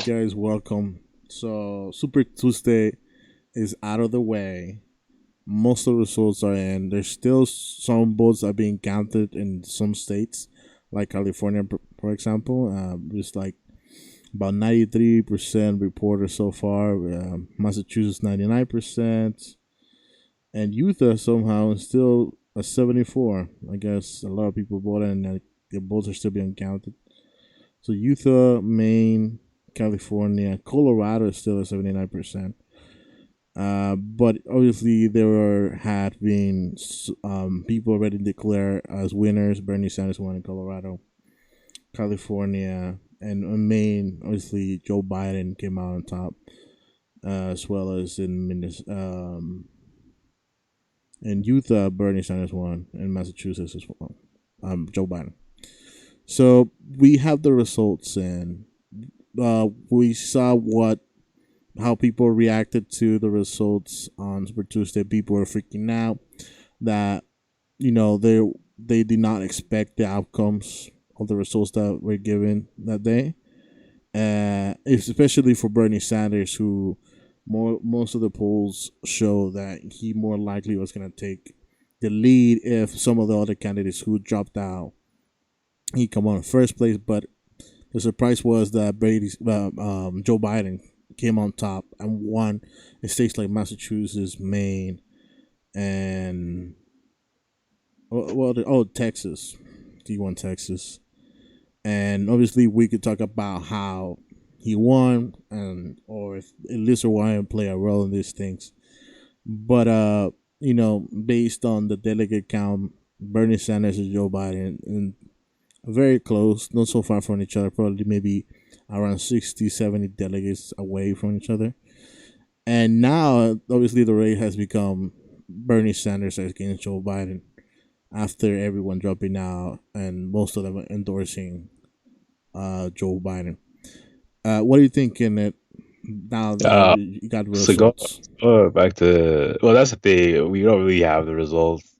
guys, welcome. So, Super Tuesday is out of the way. Most of the results are in. There's still some votes are being counted in some states, like California, for example. Just like about 93% reported so far. Massachusetts 99%, and Utah somehow is still a 74. I guess a lot of people voted, and the votes are still being counted. So Utah, Maine, California, Colorado is still at 79%. But obviously had been people already declared as winners. Bernie Sanders won in Colorado, California, and in Maine. Obviously, Joe Biden came out on top, as well as in Utah, Bernie Sanders won, in Massachusetts as well. Joe Biden. So we have the results, and we saw how people reacted to the results on Super Tuesday. People were freaking out that they did not expect the outcomes of the results that were given that day. Especially for Bernie Sanders, who most of the polls show that he more likely was going to take the lead if some of the other candidates who dropped out he come on in first place. But the surprise was that Joe Biden came on top and won in states like Massachusetts, Maine, and Texas. He won Texas, and obviously we could talk about how he won and or if Elisa Warren play a role in these things. But based on the delegate count, Bernie Sanders and Joe Biden and very close, not so far from each other, probably maybe around 60, 70 delegates away from each other. And now, obviously, the race has become Bernie Sanders against Joe Biden after everyone dropping out and most of them endorsing Joe Biden. What do you think in it now that Uh, you got the so go results? back to well, that's the thing. We don't really have the results.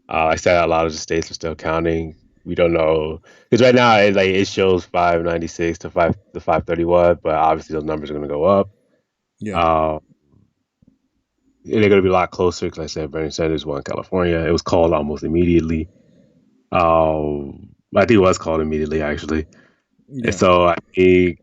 I said a lot of the states are still counting. We don't know because right now it shows 596 to 531, but obviously those numbers are going to go up. Yeah. Uh, and they're going to be a lot closer because I said Bernie Sanders won California. It was called almost immediately. I think it was called immediately actually. And Yeah. so I think,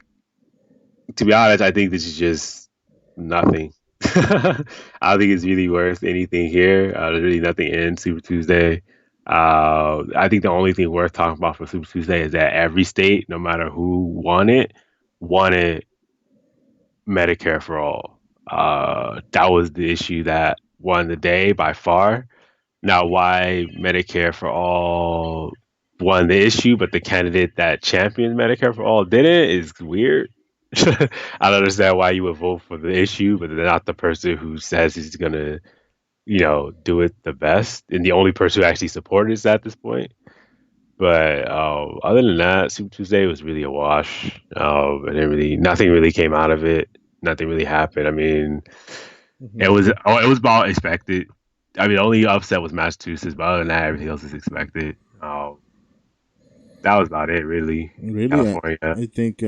to be honest, I think this is just nothing. I don't think it's really worth anything here. There's really nothing in Super Tuesday. I think the only thing worth talking about for Super Tuesday is that every state, no matter who wanted Medicare for all. That was the issue that won the day by far. Now, why Medicare for all won the issue, but the candidate that championed Medicare for all didn't is weird. I don't understand why you would vote for the issue, but they're not the person who says he's gonna, do it the best, and the only person who actually supported is at this point. But other than that, Super Tuesday was really a wash. And nothing really came out of it. Nothing really happened. I mean, Hmm. it was about expected. I mean, the only upset was Massachusetts, but other than that, everything else is expected. That was about it, really. Really, California. I think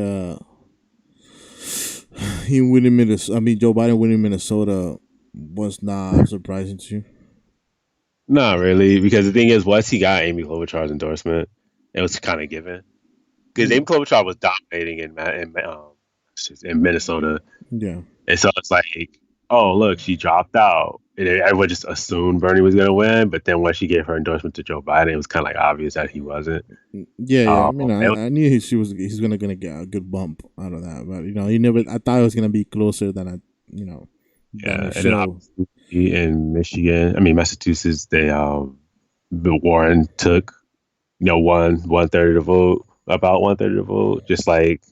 he winning Minnesota. I mean, Joe Biden winning Minnesota was not surprising to you. Not really, because the thing is, once he got Amy Klobuchar's endorsement, it was kind of given. Because Amy Mm. Klobuchar was dominating in Minnesota. Yeah. And so it's like, oh, look, she dropped out. And everyone just assumed Bernie was going to win. But then when she gave her endorsement to Joe Biden, it was kind of like obvious that he wasn't. Yeah, yeah. I mean, It was, I knew he's gonna get a good bump out of that, but he never. I thought it was gonna be closer than yeah. it And then showed. obviously in Michigan, I mean, Massachusetts, the Warren took, one third of the vote, about one third of the vote, just like,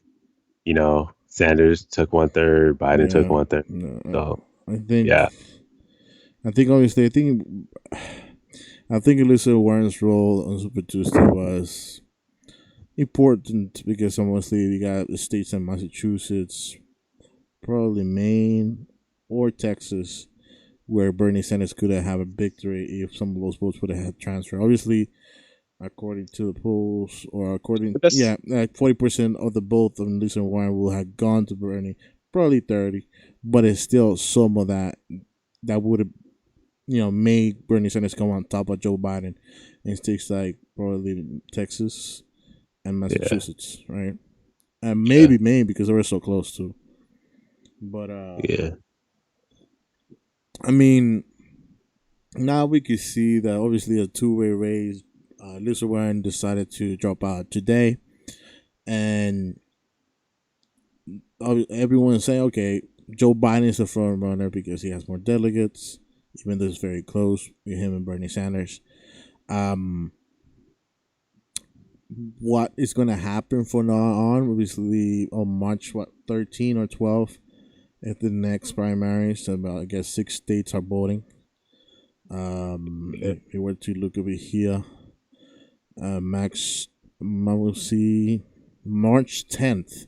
Sanders took one third, Biden took Yeah. one third. No, So, I think. yeah. I think obviously. I think Elizabeth Warren's role on Super Tuesday was important because obviously you got the states in Massachusetts, probably Maine or Texas, where Bernie Sanders could have a victory if some of those votes would have had transfer. Obviously, according to the polls, or according, But that's yeah, like 40% of the vote of Elizabeth Warren will have gone to Bernie, probably 30, but it's still some of that that would have, made Bernie Sanders come on top of Joe Biden in states like probably Texas and yeah, Massachusetts, right? And yeah, maybe Maine because they were so close too. But yeah, I mean, now we could see that obviously a two-way race. Lisa Warren decided to drop out today, and everyone's saying, okay, Joe Biden is the front runner because he has more delegates, even though it's very close with him and Bernie Sanders. Um, what is going to happen from now on? Obviously, on March 13 or 12, at the next primaries, about I guess 6 states are voting. yeah. If you were to look over here, Max, I will see March 10th.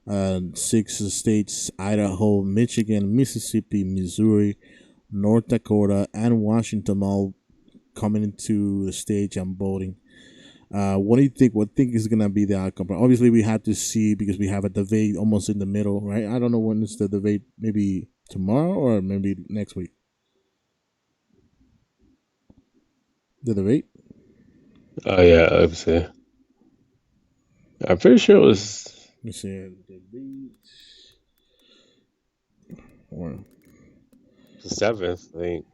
6 states: Idaho, Michigan, Mississippi, Missouri, North Dakota, and Washington all coming into the stage and voting. What do you think? What think is gonna be the outcome? Obviously, we have to see because we have a debate almost in the middle, right? I don't know when is the debate. Maybe tomorrow or maybe next week. The debate. Oh yeah, obviously. I'm pretty sure it was Let's see. Debate. Or the seventh. I think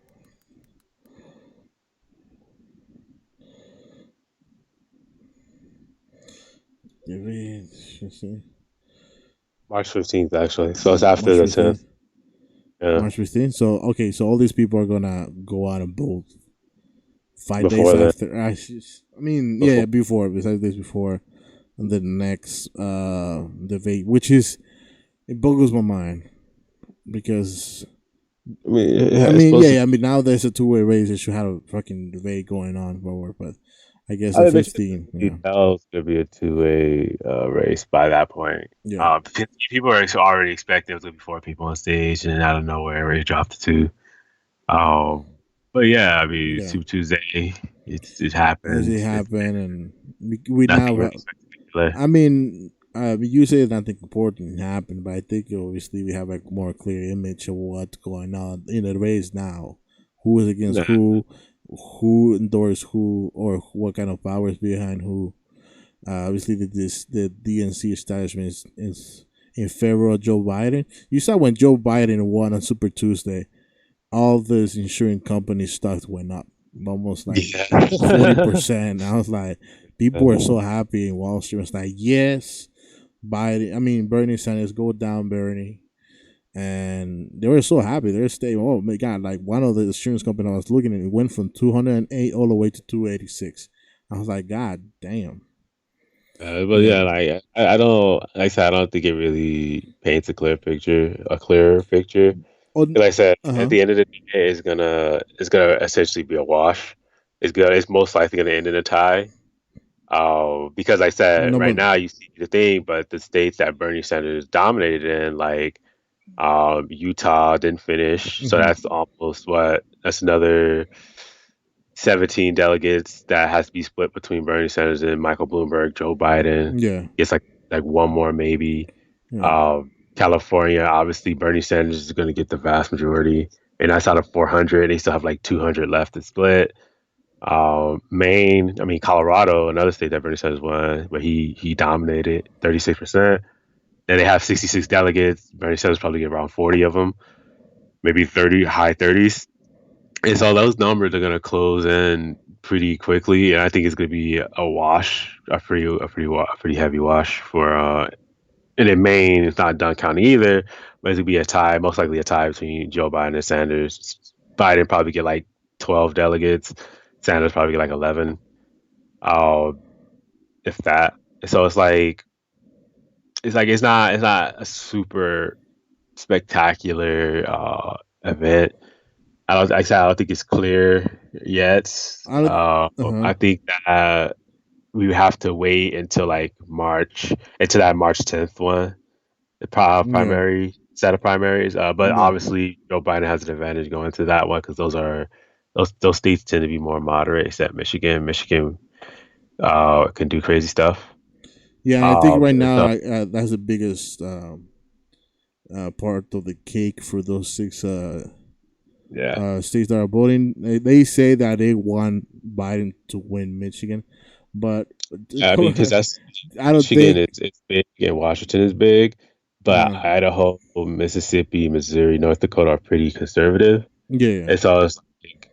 debate. Let's see. March 15th actually. So it's after March the 15th. 10th. Yeah, March 15th. So okay, so all these people are gonna go out and vote 5 days before then. after. I mean, yeah, Before. yeah, before, besides days before, and the next debate, which is it boggles my mind because I mean, I it's mean, yeah, supposed to. yeah, I mean now there's a two-way race. They should have a fucking debate going on forward, but I guess the I think 15, it's yeah, going to be a two-way race by that point. yeah, Because people are already expecting it to be four people on stage, and then out of nowhere, it dropped to two. Um, but yeah, I mean, yeah. Super Tuesday, it As it happens. It's happened, and we nothing now really have. spectacular. I mean, you say nothing important happened, but I think obviously we have a more clear image of what's going on in the race now. Who is against Nah, who endorsed who, or what kind of powers behind who. Obviously, the DNC establishment is in favor of Joe Biden. You saw when Joe Biden won on Super Tuesday, all those insurance companies' stocks went up almost like forty yeah. percent. I was like, people were so happy in Wall Street. It's like, yes, Biden. I mean, Bernie Sanders, go down, Bernie. And they were so happy. They're staying. Oh my God! Like one of the insurance companies I was looking at, it went from 208 all the way to 286. I was like, God damn. But Yeah. yeah, like I don't, like I said, I don't think it really paints a clearer picture. Oh, Like I said, uh at huh. the end of the day, it's gonna essentially be a wash. It's most likely gonna end in a tie. Because like I said, No, right but now you see the thing, but the states that Bernie Sanders dominated in, like Utah didn't finish, so mhm. that's almost what that's another 17 delegates that has to be split between Bernie Sanders and Michael Bloomberg. Joe Biden Yeah, gets like one more maybe. yeah, California, obviously Bernie Sanders is going to get the vast majority, and that's out of 400. They still have like 200 left to split. Maine, I mean Colorado, another state that Bernie Sanders won, but he dominated 36%. Then they have 66 delegates. Bernie Sanders probably get around 40 of them, maybe 30, high 30s. And so those numbers are going to close in pretty quickly, and I think it's going to be a wash, a pretty heavy wash for. And in Maine, it's not done counting either, but it's going to be a tie, most likely a tie between Joe Biden and Sanders. Biden probably get like 12 delegates. Sanders probably get like 11, uh, if that. So it's not a super spectacular event. I don't think it's clear yet. I would. Uh huh. I think that we would have to wait until like March, until that March 10th one, the Yeah, primary set of primaries. But yeah, obviously, Joe Biden has an advantage going to that one because those states tend to be more moderate, except Michigan. Michigan, can do crazy stuff. Yeah, I think right now So that's the biggest part of the cake for those six yeah, states that are voting. They say that they want Biden to win Michigan, but I mean, because that's I don't Michigan, think. it's big and Washington is big, but Uh, Idaho, Mississippi, Missouri, North Dakota are pretty conservative. yeah, And so it's like,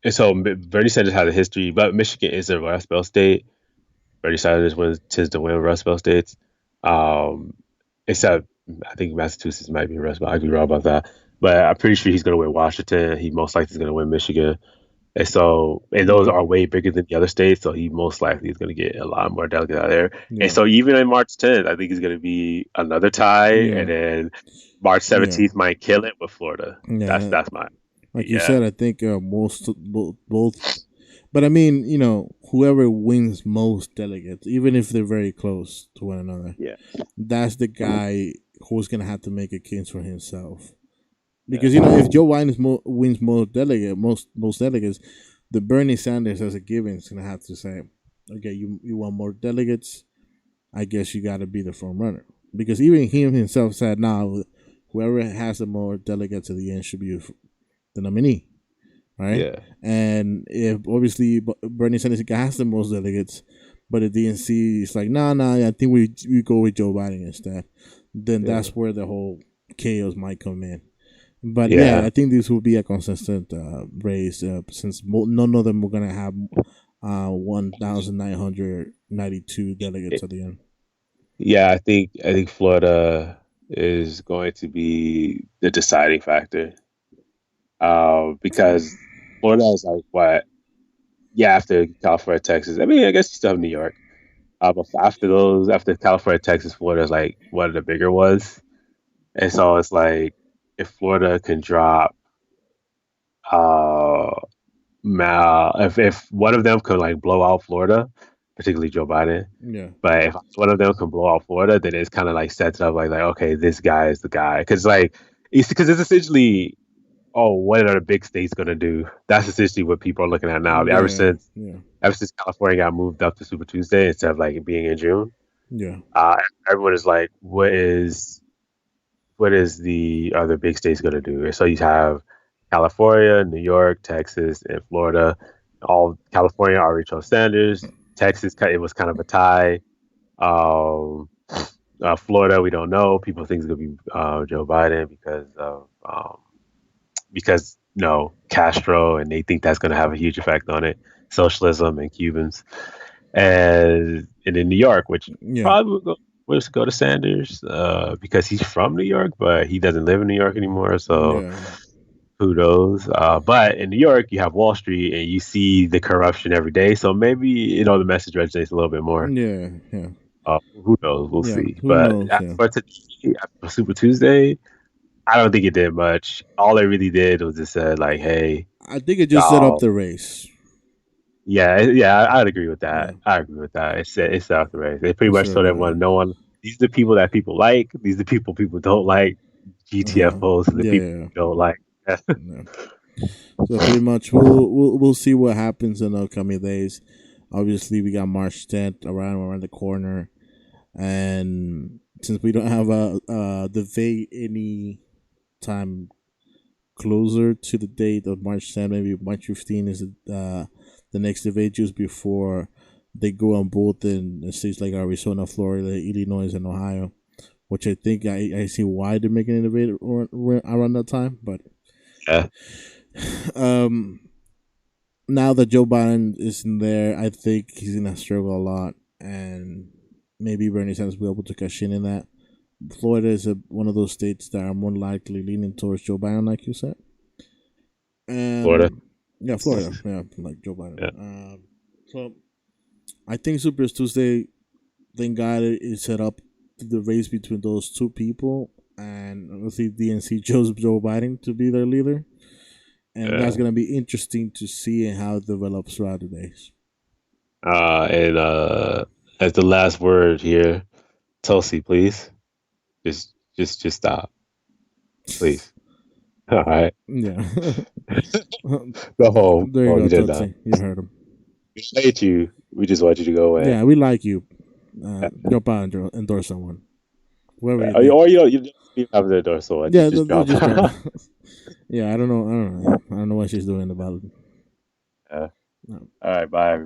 and so Bernie Sanders has a history, but Michigan is a Rust Belt state. Bernie Sanders tends to win Rust Belt states. Um, except I think Massachusetts might be Rust Belt. I could be wrong about that, but I'm pretty sure he's going to win Washington. He most likely is going to win Michigan. And so, and those yeah, are way bigger than the other states. So he most likely is going to get a lot more delegates out there. And yeah, so even in March 10th, I think it's going to be another tie. And yeah, then March yeah, 17th might kill it with Florida. yeah. That's my, Like you yeah. said, I think most both. But I mean, whoever wins most delegates, even if they're very close to one another, Yeah. that's the guy who's gonna have to make a case for himself. Because Yeah. if Joe Biden wins most delegates, the Bernie Sanders as a given is gonna have to say, okay, you want more delegates, I guess you got to be the front runner. Because even him himself said, now whoever has the more delegates at the end should be the nominee, right? Yeah. And if obviously Bernie Sanders has the most delegates, but the DNC is like, nah, I think we go with Joe Biden instead. Then that's Yeah. where the whole chaos might come in. But yeah, Yeah. I think this will be a consistent race since none of them were gonna have 1,992 delegates at the end. Yeah, I think Florida is going to be the deciding factor. Because Florida is like what? Yeah, after California, Texas. I mean, I guess you still have New York. But after those, after California, Texas, Florida is like one of the bigger ones. And so it's like if Florida can drop, uh, if one of them could like blow out Florida, particularly Joe Biden. Yeah, But if one of them can blow out Florida, then it's kind of like sets up like okay, this guy is the guy because it's essentially what are the big states gonna do? That's essentially what people are looking at now. Ever yeah, since yeah, ever since California got moved up to Super Tuesday instead of like being in June, yeah, uh, everyone is like, what is the other big states gonna do? And so you have California, New York, Texas, and Florida. All California already chose Sanders. Texas, it was kind of a tie. Um, Florida, we don't know. People think it's gonna be Joe Biden because Castro, and they think that's gonna have a huge effect on it. Socialism and Cubans, and in New York, which yeah, probably would go to Sanders because he's from New York, but he doesn't live in New York anymore. So yeah, who knows? But in New York, you have Wall Street, and you see the corruption every day. So maybe the message resonates a little bit more. yeah, yeah, Who knows? We'll yeah. see. Who But knows? Yeah, after Super Tuesday, I don't think it did much. All it really did was just said like, "Hey, I think it just set up y'all." the race. Yeah. I'd agree with Yeah, that. I agree with that. It's out the race. They pretty it much set up told the everyone, race. no one. These are the people that people like. These are the people don't like. Uh-huh. GTFOs are the Yeah, people yeah, who don't like. yeah. So pretty much, we'll see what happens in the upcoming days. Obviously, we got March 10th around the corner, and since we don't have a debate any time closer to the date of March 10th, maybe March 15th is the next debate just before they go on both in states like Arizona, Florida, Illinois, and Ohio. Which I think I see why they're making an debate around that time, but Yeah. um now that Joe Biden is in there, I think he's gonna struggle a lot, and maybe Bernie Sanders will be able to cash in that. Florida is one of those states that are more likely leaning towards Joe Biden, like you said. Florida. Yeah, Florida, yeah, like Joe Biden. Yeah. So I think Super Tuesday, thank God it is set up the race between those two people, and obviously DNC chose Joe Biden to be their leader, and that's Yeah. gonna be interesting to see how it develops throughout the days. And as the last word here, Tulsi, please, just stop, please. All right. Yeah. Go home. There you Oh, go, you did that. Tootsie. You heard him. We hate you. We just want you to go away. Yeah, we like you. You'll probably endorse someone, whoever you Or think. you don't even have the dorsal one. Yeah, Just drop. just drop. Yeah, I don't know. I don't know. Yeah, I don't know what she's doing about it. Yeah. No. All right. Bye.